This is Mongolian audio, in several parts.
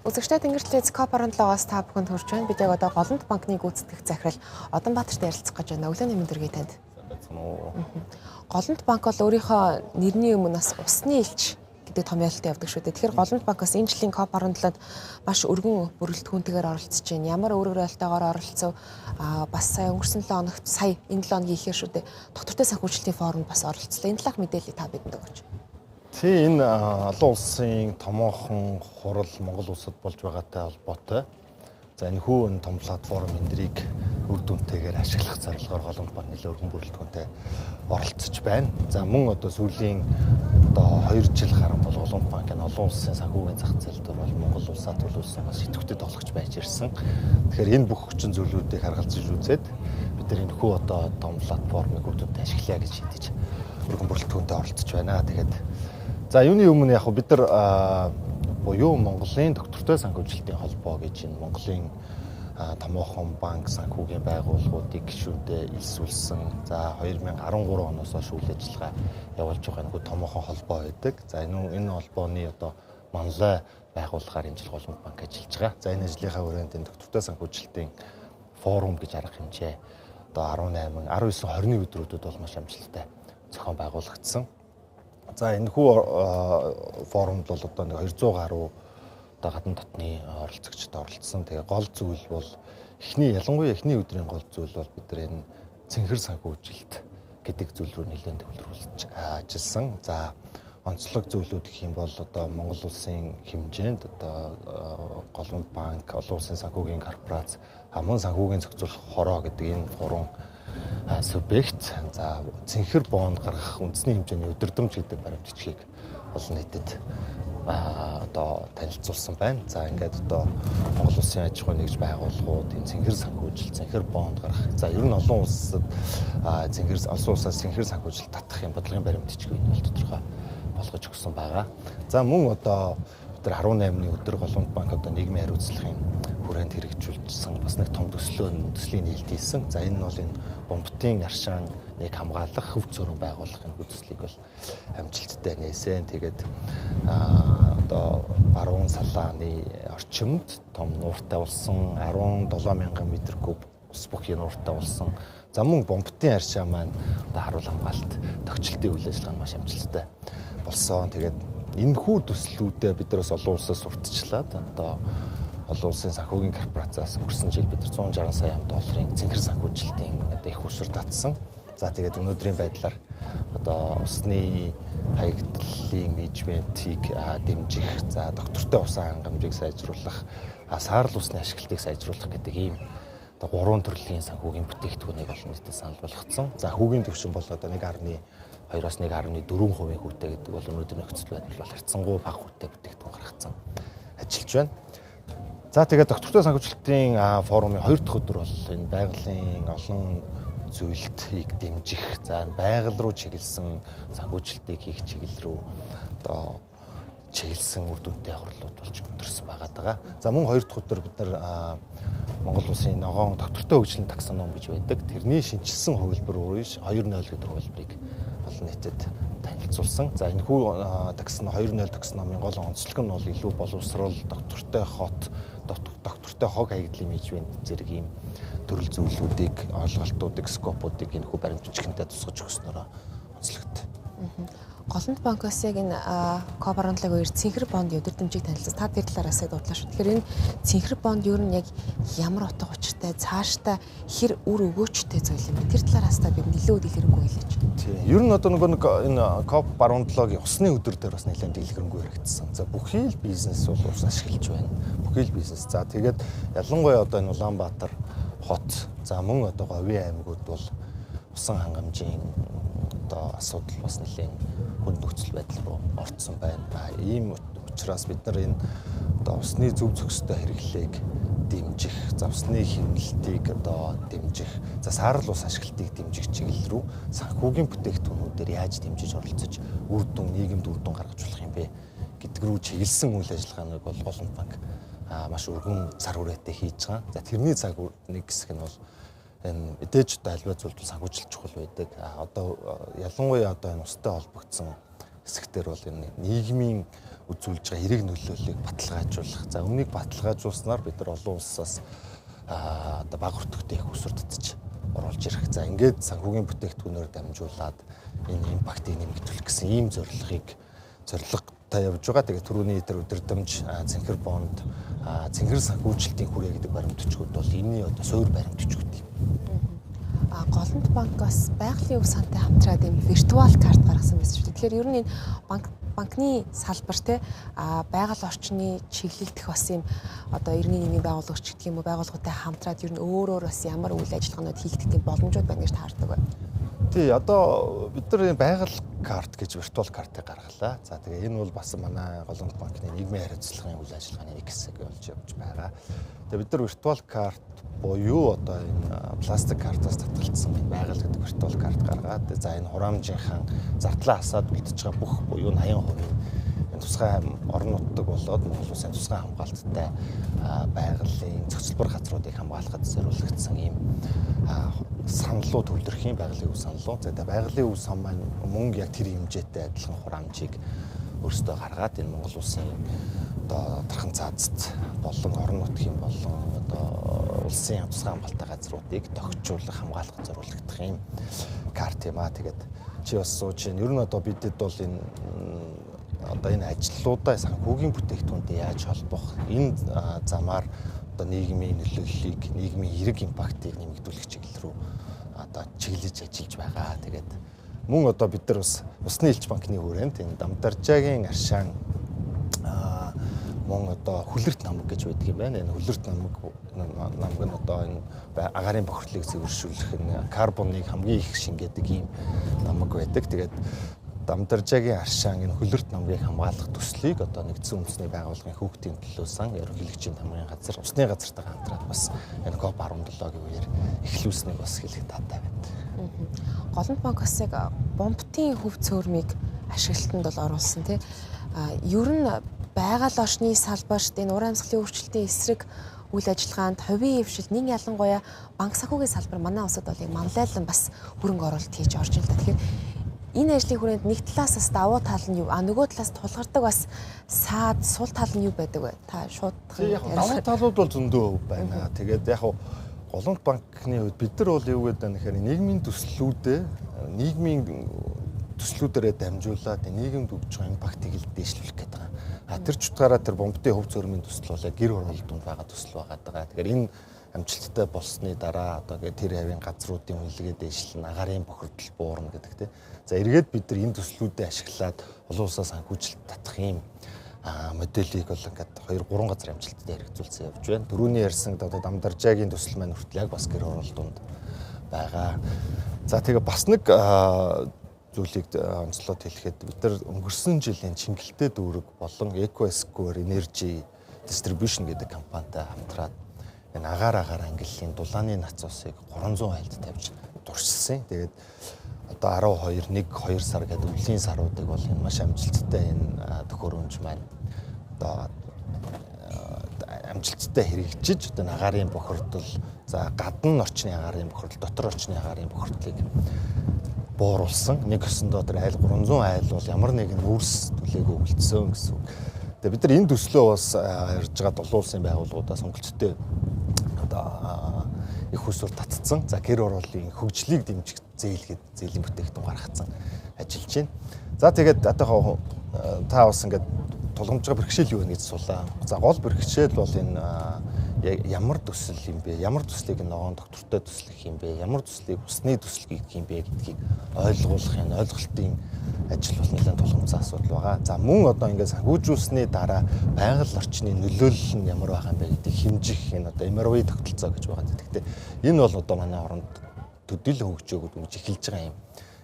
Үзэгчтэй Тэнгэртлэц К47-оос та бүхэнд хүрч байна. Бид яг одоо Голомт банкны гүйцэтгэх захирал Одонбаатартай ярилцах гэж байна. Өглөөний мэндэргийг танд. Голомт банк бол өөрийнхөө нэрний өмнө бас усны элч гэдэг томьёолтой явдаг шүү дээ. Тэгэхээр Голомт банкас энэ жилийн К47-д маш өргөн бүрэлдэхүүнтэйгээр оролцож байна. Ямар үүрэг баримтаагаар оролцов бас сая өнгөрсөн 7 хоногт сая энэ 7 хоногийн ихээр шүү дээ. Доктортой санхүүжилтийн форумд бас оролцлоо. Энэ талах мэдээллийг та бидэнд өгөөч. Тийм энэ олон улсын томоохон хурал Монгол улсад болж байгаатай холбоотой. За энэ хүү том платформ эндрийг үр дүнтэйгээр ашиглах зорилгоор Голомт банк нэлээд өргөн бүрэлдэхүүнтэй оролцож байна. За мөн одоо сүүлийн 2 жил гарсан бол Голомт банкын олон улсын санхүүгийн зах зээлд бол Монгол улсаа төлөвлөсөн бас идэвхтэй тоглогч байж ирсэн. Тэгэхээр энэ бүх хүчин зүйлүүдийг харгалзаж үзээд бид нар энэ хүү одоо том платформыг үр дүнтэй ашиглая гэж шийдэж өргөн бүрэлдэхүүнтэй оролцож байна. Тэгээд за юуны өмнө яг бид нар буюу Монголын доктортой санхүүжилтийн холбоо гэж энэ Монголын томоохон банк санхүүгийн байгууллагуудыг гишүүндээ элсүүлсэн. За 2013 оноос хойш үйл ажиллагаа явуулж байгаа нэг томоохон холбоо байдаг. За энэ холбооны одоо манлай байгууллагаар энэ жил Голомт банк ажиллаж байгаа. За энэ ажлынхаа хүрээнд энэ доктортой санхүүжилтийн форум гэж арга хэмжээ одоо 18, 19, 20-ны өдрүүдэд бол маш амжилттай зохион байгуулагдсан. За энэ хүү форумд бол одоо 200 гаруй одоо гадна дотны оролцогчид оролцсон. Тэгээ гол зүйл бол ялангуяа эхний өдрийн гол зүйл бол бид нар энэ цэнхэр санхүүжилт гэдэг зүйл рүү нэлээд төвлөрүүлж ажилласан. За онцлог зүйлүүд гэх юм бол одоо Монгол улсын хэмжээнд одоо Голомт банк, олон улсын санхүүгийн корпорац, мөн санхүүгийн зохицуулах хороо гэдэг энэ гурван субъект за цэнхэр бонд гаргах үндэсний хэмжээний өдөрдөмж гэдэг баримт бичгийг олон нийтэд одоо танилцуулсан байна. За ингээд одоо Монгол улсын аж ахуйн нэгж байгууллагууд энэ цэнхэр санхүүжилт, цэнхэр бонд гаргах. За ер нь олон улсад олон улсаас цэнхэр санхүүжилт татах юм бодлогын баримт бичгийг бол тодорхой болгож өгсөн байгаа. За мөн одоо бид нар 18-ны өдөр Голомт банк одоо нийгмийн хариуцлагын хүрээнд хэрэгжүүлсэн бас нэг том төслийн нээлт хийсэн. За энэ нь бол энэ бомбтын аршааныг хамгаалах хөв зөрөн байгуулах энэ төслийг бол амжилттай нээсэн. Тэгээд одоо баруун салааны орчимд том нууртай болсон 17,000 м3 ус бүхий нууртай болсон. За мөн бомбтын аршаа маань одоо харуул хамгаалалт тохичлтын үйл ажиллагаа нь маш амжилттай болсон. Тэгээд энэ хүү төслүүдээ бид нар бас олон улсаас сурталчлаад одоо олон улсын санхүүгийн корпорацаас өнгөрсөн жил бид 160 сая долларын цэнхэр санхүүжилтийн одоо их усур татсан. За тэгээд өнөөдрийн байдлаар одоо усны хаягдлын менежментийг дэмжих, за доктортой усан хангамжийг сайжруулах, саарл усны ашиглалтыг сайжруулах гэдэг ийм одоо 3 төрлийн санхүүгийн бүтээгдэхүүнийг олон нийтэд санал болгоцсон. За хүүгийн төвшин бол одоо 1.2-оос 1.4% хүүтэй гэдэг бол өнөөдрийн нөхцөл байдал бол харьцангуй бага хүүтэй бүтээгдэхүүн гаргацсан ажиллаж байна. За тэгээд доктортой санхүүжилтийн форумын 2 дахь өдөр бол энэ байгалийн олон зүйлийг дэмжих, за байгаль руу чиглэсэн санхүүжилтийг хийх чиглэл рүү одоо чиглэсэн үр дүнтэй хурлууд болж өндөрсөн байгаа. За мөн 2 дахь өдөр бид нар Монгол улсын ногоон доктортой хөгжлийн таксоном гэж байдаг. Тэрний шинжилсэн хувилбар өөрөөр 2.0 гэдэг хувилбарыг олон нийтэд танилцуулсан. За энэ хүү таксоном 2.0 таксономын гол онцлог нь бол илүү боловсрол, доктортой хот, доктортой хог хаягдлын менежмент зэрэг ийм төрөл зүйлүүдийг, ойлголтуудыг, скопуудыг энэ хүү баримт бичгэнтэй тусгаж өгснөөр онцлогтой. Голомт банкаас яг энэ К47-гийн үеэр цэнхэр бондын өдөрдөмжийг танилцсан. Та тэр талаараас дуудлаа шүү. Тэгэхээр энэ цэнхэр бонд ер нь яг ямар утга учиртай, цаашдаа хэр үр өгөөчтэй зүйл юм бэ? Тэр талаараас та бид нэлээд дэлгэрэнгүй хэлээч. Тийм. Ер нь одоо нэг энэ К47-гийн усны өдөр дээр бас нэлээд дэлгэрэнгүй яригдсан. За бүхий л бизнес бол ус ашиглаж байна. Бүхий л бизнес. За тэгээд ялангуяа одоо энэ Улаанбаатар хот, за мөн одоо Говийн аймагуд бол усан хангамжийн одоо асуудал бас нэлээд хүнд нөхцөл байдал руу орцсон байна. Ийм учраас бид нар энэ одоо усны зөв зохистой хэрэглээг дэмжих, за усны хэмнэлтийг одоо дэмжих, за саарл ус ашиглалтыг дэмжих чиглэл рүү санхүүгийн бүтээгдэхүүнүүдээр яаж дэмжиж оролцож нийгэмд үр дүн гаргаж болох юм бэ гэдэг рүү чиглэсэн үйл ажиллагааг бол Голомт банк маш өргөн сар хүрээтэй хийж байгаа. За тэрний цаг нэг хэсэг нь бол энэ мэдээж одоо альва зүйлд санхүүжилт чухал байдаг. Одоо ялангуяа одоо энэ устай холбогдсон хэсэгтэр бол энэ нийгмийн үзүүлж байгаа эрэг нөлөөллийг баталгаажуулах. За өмнөнийг баталгаажуулснаар бид нар олон улсаас одоо бага өртөгтэй их усүр татж оруулж ирэх. За ингээд санхүүгийн бүтээгдэхүүнээр дамжуулаад энэ импактыг нэмэгдүүлэх гэсэн ийм зорилготой явж байгаа. Тэгээд түрүүний тэр өдөрдмж цэнхэр бонд, цэнхэр санхүүжилтийн хүрээ гэдэг баримтчгууд бол энэний одоо суур баримтчгууд юм. Голомт банкаас байгалийн өв сантай хамтраад ийм виртуал карт гаргасан байсан шүү дээ. Тэгэхээр ер нь энэ банкны салбар те байгаль орчны чиглэлдэх бас юм одоо иргэний нийгмийн байгууллагч гэдэг юм уу байгууллагатай хамтраад ер нь өөр бас ямар үйл ажиллагаанууд хийгдэх тийм боломжууд байна гэж таардаг байна. Тий, одоо бид нар байгаль карт гэж виртуал картыг гаргалаа. За тэгээ энэ бол бас манай Голомт банкны нийгмийн хариуцлагын үйл ажиллагааны нэг хэсэг болж явж байгаа. Тэгээ бид нар виртуал карт буюу одоо энэ пластик картаас татгалцсан байгаль гэдэг виртуал карт гаргаад за энэ хураамжийнхан зардлаа хасаад үлдэж байгаа бүх буюу 80% энэ тусгай орон нутаг болоод Монгол улсын тусгай хамгаалттай байгалийн цогцлбор газруудыг хамгаалахад зориулагдсан ийм саналуу төвлөрхийн байгалийн өв саналуу. За байгалийн өв сан маань мөнгө яг тэр хэмжээтэй адилхан хураамжийг өөрсдөө гаргаад энэ Монгол улсын одоо тархан цаазд болон орон нутгийн болон одоо улсын тусгай хамгаалалттай газруудыг тохижуулах, хамгаалах зориулагдах юм карт юм аа. Тэгээд чи бас сууж чинь ер нь одоо бидэд бол энэ одоо энэ ажлуудаа санхүүгийн бүтээгдэхүүнтэй яаж холбох энэ замаар одоо нийгмийн нөлөөллийг, нийгмийн эрэг импактыг нэмэгдүүлэх чиглэл рүү одоо чиглэж ажиллаж байгаа. Тэгээд мөн одоо бид нар бас Усны элч банкны хүрээнд энэ Дамдаржаагийн аршаан мөн одоо хүлэрт намаг гэж байдаг юм байна. Энэ хүлэрт намаг нь одоо энэ агаарын бохирдлыг цэвэршүүлэх энэ карбоныг хамгийн их шингээдэг ийм намаг байдаг. Тэгээд Дамдаржаагийн аршаан энэ хүлэрт намгийг хамгаалах төслийг одоо нэгдсэн үндэсний байгууллагын хүүхдийн төлөө сан ерөнхийлөгчийн тамгын газар, усны газартайгаа хамтраад бас энэ COP17-гийн үеэр эхлүүлснийг бас хэлэх таатай байна. Голомт банк бас яг бомбтын хөв цөөрмийг ашиглалтанд бол оруулсан тий. Ер нь байгаль орчны салбарт энэ уран амьсгалын өөрчлөлтийн эсрэг үйл ажиллагаанд хувийн хвшил нэг ялангуяа банк санхүүгийн салбар манай улсад бол манлайлан бас хөрөнгө оруулалт хийж орж ил та. Тэгэхээр энэ ажлын хүрээнд нэг талаас бас давуу тал нь юу? Нөгөө талаас тулгардаг бас саад сул тал нь юу байдаг вэ? Та шууд яг давуу талууд бол зөндөө байна. Тэгээд яг Голомт банкны хувьд бид нар бол юу гэдэг вэ гэхээр нийгмийн төслүүдээрээ дамжуулаад нийгэмд өгж байгаа импактыг л дээшлүүлэх гэдэг байгаа. Тэр ч утгаараа тэр бомбтын хөв цөөрмийн төсөл бол гэр оролдонд байгаа төсөл байгаа. Тэгэхээр энэ амжилттай болсны дараа одоо тэр хавийн газруудын үнэлгээ дээшлэн агаарын бохирдол буурна гэдэг тийм. За эргээд бид нар энэ төслүүдээ ашиглаад олон улсаа санхүүжилт татах юм моделийг бол ингээд 2-3 газар амжилттай хэрэгжүүлсэн явж байна. Дөрөвний ярьсан одоо Дамдаржаагийн төсөл маань хүртэл яг бас гэр оролдонд байгаа. За тэгээ бас нэг зүйлийг онцлоод хэлэхэд бид нар өнгөрсөн жилийн Чингэлтэй дүүрэг болон EcoSquare Energy Distribution гэдэг компанитай хамтраад энэ агаар ангиллын дулааны нацуусыг 300 айлд тавьж туршилсан. Тэгээд одоо 1-2 сар гэдэг өвлийн саруудыг бол энэ маш амжилттай энэ төхөөрөмж маань одоо амжилттай хэрэгжиж одоо агаарын бохирдол, за гадна орчны агаарын бохирдол, дотор орчны агаарын бохирдлыг бууруулсан. Нэг өсөндөө тэр айл 300 айл бол ямар нэгэн үүрс төлөөгүй үлдсэн гэсэн үг. Тэгээ бид нар энэ төслөө бас ярьж байгаа олон улсын байгууллагуудаас хөнгөлөлттэй одоо их усүр татцсан. За гэр ороолын хөгжлийг дэмжих зээлийн бүтээгдэхүүн гаргацсан ажиллаж байна. За тэгээд одоо та бас ингээд тулгамж байгаа бэрхшээл юу вэ гэж суулаа. За гол бэрхшээл бол энэ ямар төсөл юм бэ? Ямар төслийг ногоон доктортой төслөх юм бэ? Ямар төслийг усны төсөл гэх юм бэ гэдгийг ойлгуулах энэ ойлголтын ажил бол нэлээд тулгамдсан асуудал байгаа. За мөн одоо ингээд санхүүжүүлсний дараа байгаль орчны нөлөөлөл нь ямар байгаа юм бэ гэдгийг хэмжих энэ одоо MRV тогтолцоо гэж байгаа. Тэгэхдээ энэ бол одоо манай оронд төдийл хөгжөөгд үгж эхэлж байгаа юм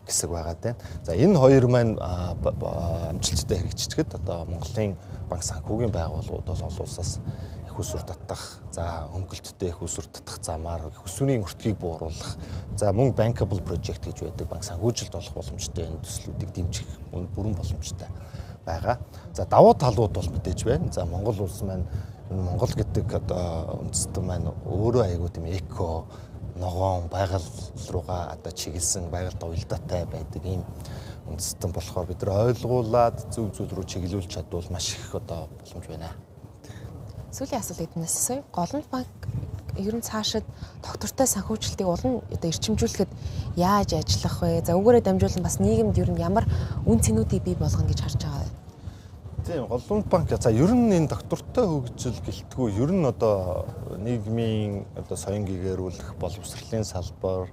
хэсэг байгаа тийм. За энэ хоёр маань амжилттай хэрэгжижгээд одоо Монголын банк санхүүгийн байгууллагууд бол олон улсаас их усүр татах, за хөнгөлөлттэй их усүр татах замаар их усүрийн өртгийг бууруулах, за мөн bankable project гэж байдаг банк санхүүжилт олох боломжтой энэ төслүүдийг дэмжих бүрэн боломжтой байгаа. За давуу талууд бол мэдээж байна. За Монгол улс маань Монгол гэдэг одоо үндэстэн маань өөрөө аягүй тийм эко ногоон байгаль руугаа одоо чиглэсэн байгальд уялдаатай байдаг ийм үндэстэн болохоор бид нар ойлгуулад зөв зүйл рүү чиглүүлж чадвал маш их одоо боломж байна. Сүүлийн асуулт эднээс асууя. Голомт банк ер нь цаашид доктортой санхүүжилтийг олон одоо эрчимжүүлэхэд яаж ажиллах вэ? За үүгээрээ дамжуулан бас нийгэмд ер нь ямар үн цэнүүдийг бий болгоно гэж харж байгаа вэ? Тийм, Голомт банк за ер нь энэ доктортой хөгжил гэлтгүй ер нь одоо нийгмийн одоо соён гэгэрүүлэх, боловсролын салбар,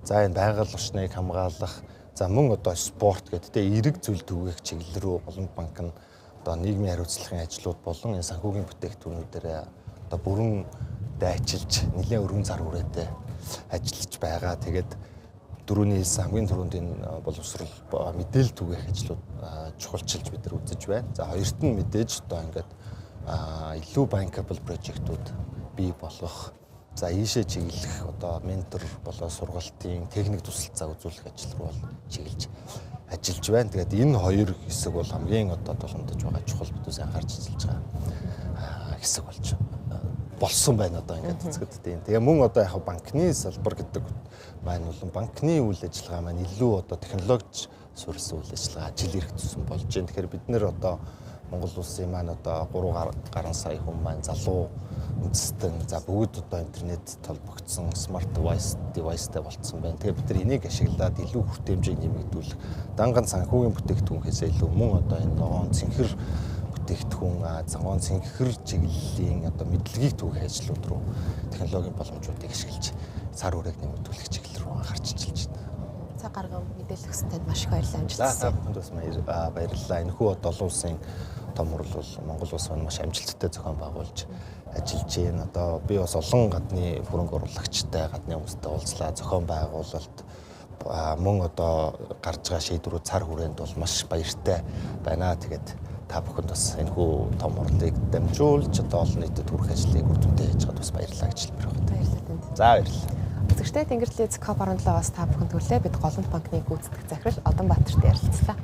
за энэ байгаль орчныг хамгаалах, за мөн одоо спорт гэдэг те эерэг зүйл түгээх чиглэл рүү Голомт банк нь одоо нийгмийн хариуцлагын ажлууд болон энэ санхүүгийн бүтээгдэхүүнүүдээр одоо бүрэн дайчилж нэлээд өргөн зар хүрээтэй ажиллаж байгаа. Тэгээд дөрөвний хэлсэн хамгийн түрүүнд энэ боловсрол мэдээлэл түгээх ажлууд чухалчилж бид нар үзэж байна. За хоёрт нь мэдээж одоо ингээд илүү bankable project-ууд бий болгох. За ийшээ чиглэх одоо ментор болоо сургалтын техник тусалцаа үзүүлэх ажил руу бол чиглэж ажиллаж байна. Тэгээд энэ хоёр хэсэг бол хамгийн одоо тулгамдж байгаа чухал бүдүүс анхаарч ажиллаж байгаа хэсэг болж болсон байна одоо ингээд үзэхэд тийм. Тэгээ мөн одоо яг банкны салбар гэдэг маань бол банкны үйл ажиллагаа маань илүү одоо технологич суурилсан үйл ажиллагаа жил ирэх тусан болж байна. Тэгэхээр бид нэр одоо Монгол улсын маань одоо 3 гаруй сая хүн маань залуу үндэстэн за бүгд одоо интернет толбогдсон смарт девайстай болцсон байна. Тэгээ бид нар энийг ашиглаад илүү хүртээмжийг нэмэгдүүлэх данган санхүүгийн бүтээгдэхүүнээс илүү мөн одоо энэ ногоон цэнхэр бүтээгдэхүүн цагаан цэнхэр чиглэлийн одоо мэдлэгийг түгэх ажлууд руу технологийн боломжуудыг ашиглаж цар хүрээг нэмэгдүүлэх чиглэл рүү анхаарч ажиллаж байна. Цаг гарган мэдээлэл өгсөн танд маш их баярлалаа амжилт. За бүхэнд бас баярлалаа. Энэхүү одоо олон улсын том хурал бол Монгол улс маань маш амжилттай зохион байгуулж ажиллаж байна. Одоо би бас олон гадны хөрөнгө оруулагчтай, гадны хүмүүстэй уулзлаа. Зохион байгуулалт мөн одоо гарч байгаа шийдвэрүүд цар хүрээнд бол маш баяртай байна. Тэгээд та бүхэнд бас энэхүү том хурлыг дамжуулж одоо олон нийтэд хүрэх ажлыг үр дүндээ хийж байгаад бас баярлалаа гэж хэлмээр байна. Баярлалаа танд. За баярлалаа. Үзэгчдээ Тэнгэрлэг Coop 17-оос та бүхэнд хүрлээ бид Голомт банкны гүйцэтгэх захирал Одан Баатартай ярилцлаа.